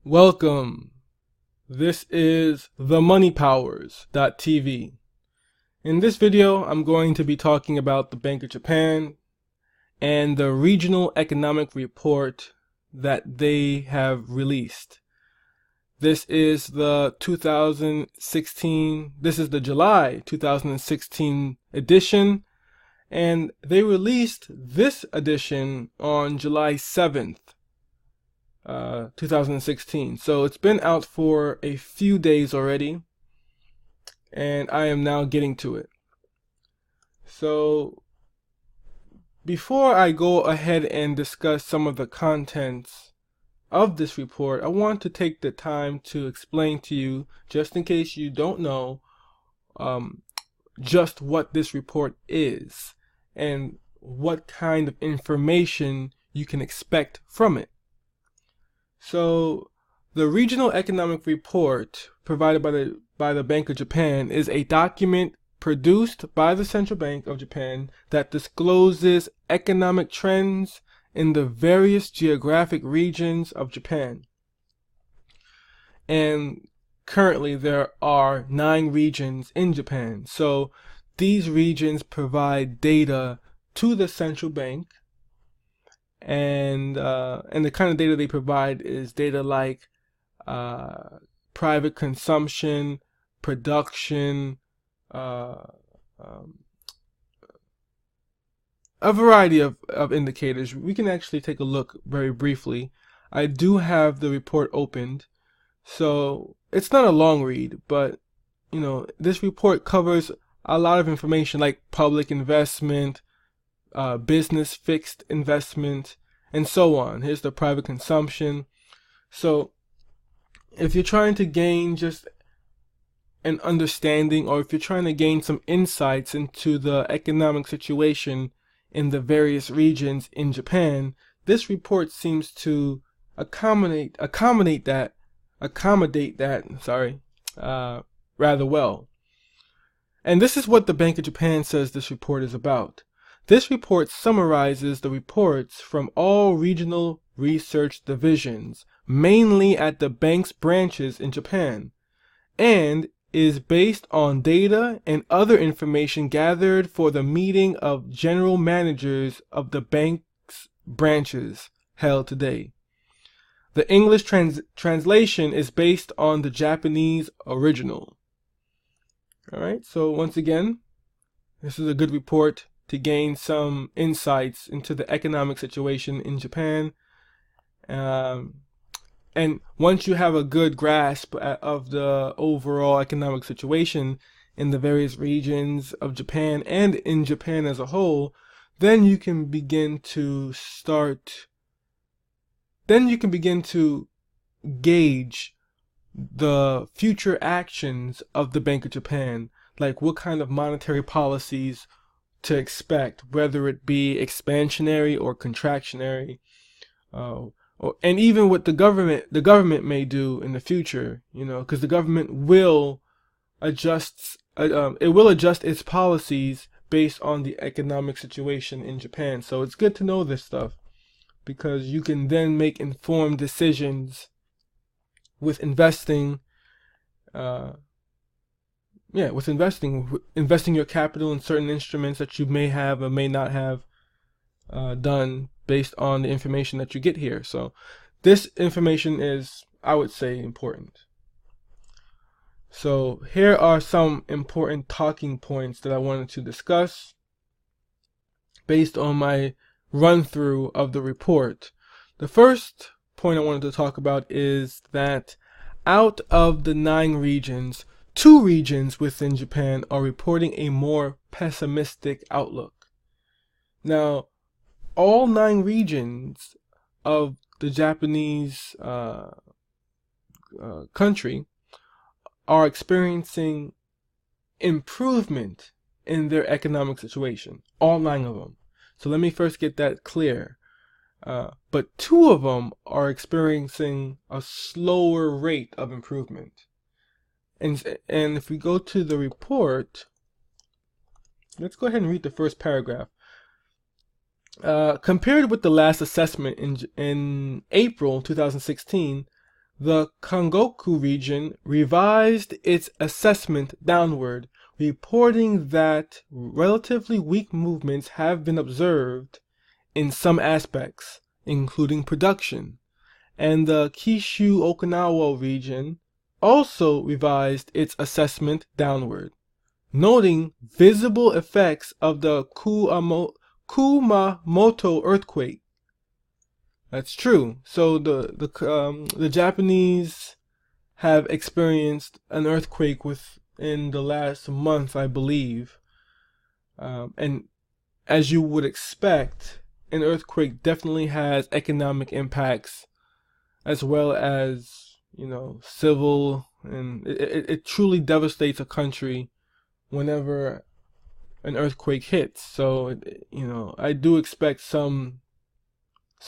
Welcome. This is TheMoneyPowers.tv. In this video, I'm going to be talking about the Bank of Japan and the regional economic report that they have released. This is the July 2016 edition, and they released this edition on July 7th. 2016. So it's been out for a few days already, and I am now getting to it. So before I go ahead and discuss some of the contents of this report, I want to take the time to explain to you, just in case you don't know, just what this report is and what kind of information you can expect from it. So the Regional Economic Report provided by the Bank of Japan is a document produced by the Central Bank of Japan that discloses economic trends in the various geographic regions of Japan. And currently there are 9 regions in Japan. So these regions provide data to the Central Bank. And the kind of data they provide is data like private consumption, production, a variety of indicators. We can actually take a look very briefly. I do have the report opened, so it's not a long read, but this report covers a lot of information like public investment, business fixed investment, and so on. Here's the private consumption. So if you're trying to gain just an understanding, or if you're trying to gain some insights into the economic situation in the various regions in Japan, this report seems to accommodate that rather well. And this is what the Bank of Japan says this report is about. This report summarizes the reports from all regional research divisions, mainly at the bank's branches in Japan, and is based on data and other information gathered for the meeting of general managers of the bank's branches held today. The English translation is based on the Japanese original. Alright, so once again, this is a good report to gain some insights into the economic situation in Japan. And once you have a good grasp of the overall economic situation in the various regions of Japan and in Japan as a whole, then you can begin to gauge the future actions of the Bank of Japan, like what kind of monetary policies to expect, whether it be expansionary or contractionary, and even what the government may do in the future, because the government will adjust its policies based on the economic situation in Japan. So it's good to know this stuff, because you can then make informed decisions with investing. Investing your capital in certain instruments that you may have or may not have done based on the information that you get here. So this information is, I would say, important. So here are some important talking points that I wanted to discuss based on my run through of the report. The first point I wanted to talk about is that out of the 9 regions, 2 regions within Japan are reporting a more pessimistic outlook. Now, all 9 regions of the Japanese country are experiencing improvement in their economic situation. All 9 of them. So let me first get that clear. But 2 of them are experiencing a slower rate of improvement. And if we go to the report, let's go ahead and read the first paragraph. Compared with the last assessment in April 2016, the Kangoku region revised its assessment downward, reporting that relatively weak movements have been observed in some aspects, including production, and the Kyushu Okinawa region also revised its assessment downward, noting visible effects of the Kumamoto earthquake. That's true. So the Japanese have experienced an earthquake within the last month, I believe, and as you would expect, an earthquake definitely has economic impacts as well as, civil, and it truly devastates a country whenever an earthquake hits. So, I do expect some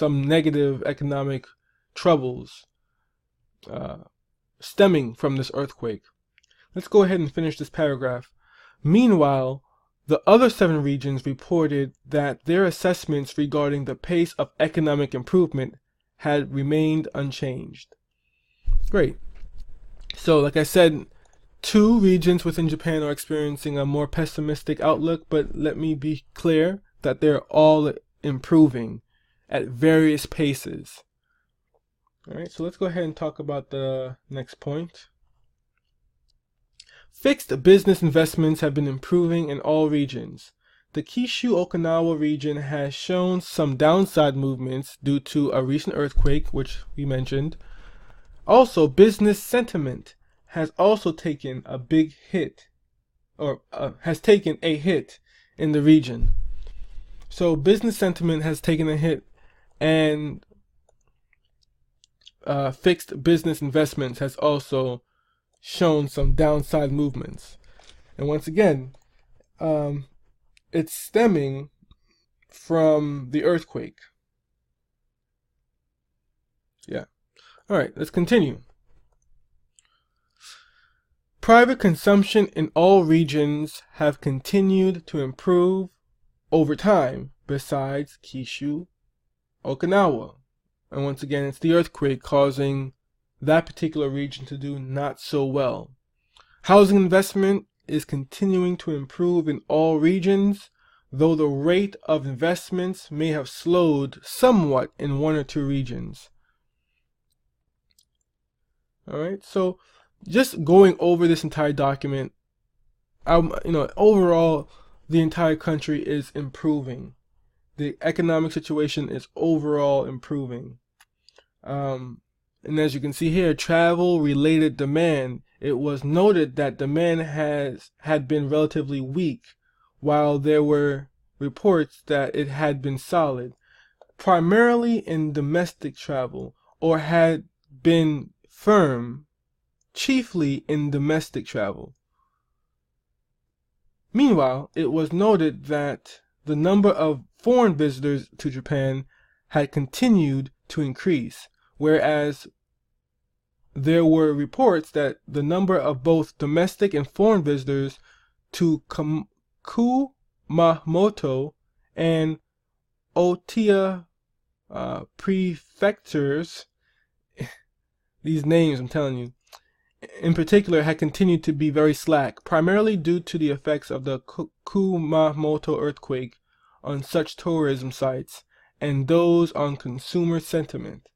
negative economic troubles stemming from this earthquake. Let's go ahead and finish this paragraph. Meanwhile, the other 7 regions reported that their assessments regarding the pace of economic improvement had remained unchanged. Great. So, like I said, 2 regions within Japan are experiencing a more pessimistic outlook, but let me be clear that they're all improving at various paces. All right, so let's go ahead and talk about the next point. Fixed business investments have been improving in all regions. The Kyushu Okinawa region has shown some downside movements due to a recent earthquake, which we mentioned. Also, business sentiment has also taken a big hit, or has taken a hit in the region. So business sentiment has taken a hit, and fixed business investments has also shown some downside movements. And once again, it's stemming from the earthquake. Yeah. All right, let's continue. Private consumption in all regions have continued to improve over time, besides Kyushu, Okinawa. And once again, it's the earthquake causing that particular region to do not so well. Housing investment is continuing to improve in all regions, though the rate of investments may have slowed somewhat in 1 or 2 regions. All right, so just going over this entire document, overall, the entire country is improving. The economic situation is overall improving. And as you can see here, travel-related demand, it was noted that demand had been relatively weak, while there were reports that it had been solid, primarily in domestic travel, or had been firm, chiefly in domestic travel. Meanwhile, it was noted that the number of foreign visitors to Japan had continued to increase, whereas there were reports that the number of both domestic and foreign visitors to Kumamoto and Oita prefectures, these names, I'm telling you, in particular, had continued to be very slack, primarily due to the effects of the Kumamoto earthquake on such tourism sites and those on consumer sentiment.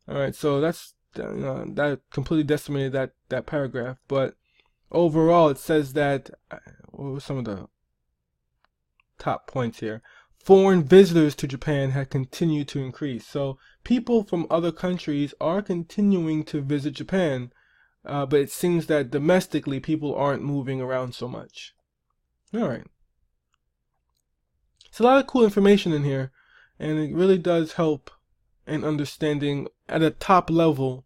All right, so that's that completely decimated that paragraph. But overall, it says that what were some of the top points here? Foreign visitors to Japan had continued to increase. So people from other countries are continuing to visit Japan, but it seems that domestically people aren't moving around so much. All right. It's a lot of cool information in here, and it really does help in understanding at a top level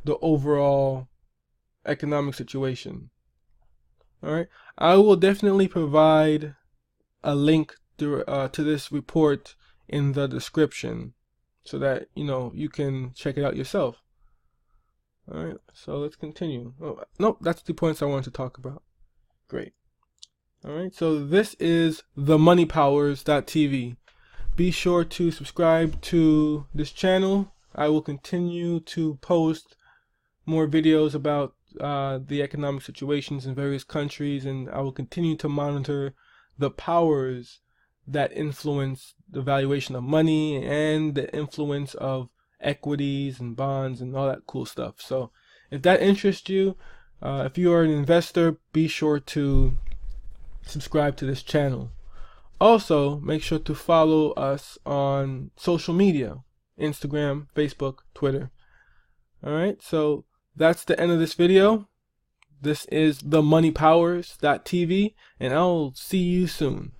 the overall economic situation. All right. I will definitely provide a link to this report in the description so that you can check it out yourself. All right, so let's continue. Oh, nope, that's the points I wanted to talk about. Great. All right, so this is TheMoneyPowers.tv. Be sure to subscribe to this channel. I will continue to post more videos about the economic situations in various countries, and I will continue to monitor the powers that influence the valuation of money and the influence of equities and bonds and all that cool stuff. So if that interests you, if you are an investor, be sure to subscribe to this channel. Also, make sure to follow us on social media: Instagram, Facebook, Twitter. Alright, so that's the end of this video. This is TheMoneyPowers.tv, and I'll see you soon.